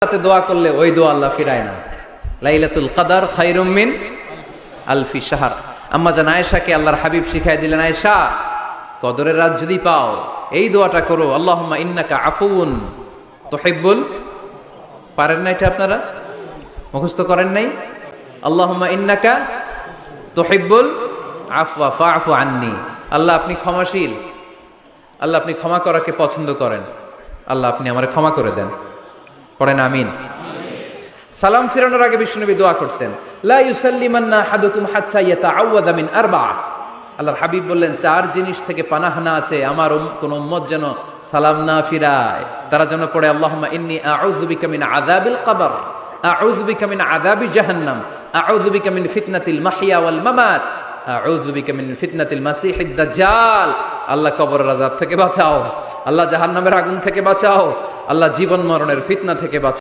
রাতে দোয়া করলে ওই দোয়া আল্লাহ ফিরায় না। লাইলাতুল কদর খায়রুম মিন আলফি শাহর। আম্মা জান আয়েশাকে আল্লাহর হাবিব শিখাই দিলেন, আয়েশা কদরের রাত যদি পাও এই দোয়াটা করো, আল্লাহুম্মা ইন্নাকা আফুউন তুহিব্বুল, পারেন না এটা আপনারা মুখস্থ করেন নাই? আল্লাহুম্মা ইন্নাকা তুহিব্বুল আফওয়া ফাআফু আন্নি। আল্লাহ আপনি ক্ষমাশীল, আল্লাহ আপনি ক্ষমা করাকে পছন্দ করেন, আল্লাহ আপনি আমারে ক্ষমা করে দেন। পড়েন আমিন। সালাম ফিরানোর আগে বিশ্বনবী দোয়া করতেন, লা ইউসাল্লিমান্না আহাদুকুম হাত্তা ইয়াতাআওয়াযা মিন আরবা'a। আল্লাহর হাবিব বললেন, চার জিনিস থেকে পানাহানা আছে, আমার কোন উম্মত যেন সালাম না ফিরায়। তারা যেন পড়ে, আল্লাহুম্মা ইন্নী আউযু বিকা মিন আযাবিল কবর, আউযু বিকা মিন আযাবি জাহান্নাম, আউযু বিকা মিন ফিতনাতিল মাহইয়া ওয়াল মামাত, আউযু বিকা মিন ফিতনাতিল মাসিহিদ দাজ্জাল। আল্লাহ কবরের আযাব থেকে বাঁচাও, আল্লাহ জাহান্নামের আগুন থেকে বাঁচাও, আল্লাহ জীবন মরণের ফিতনা থেকে বাঁচাও।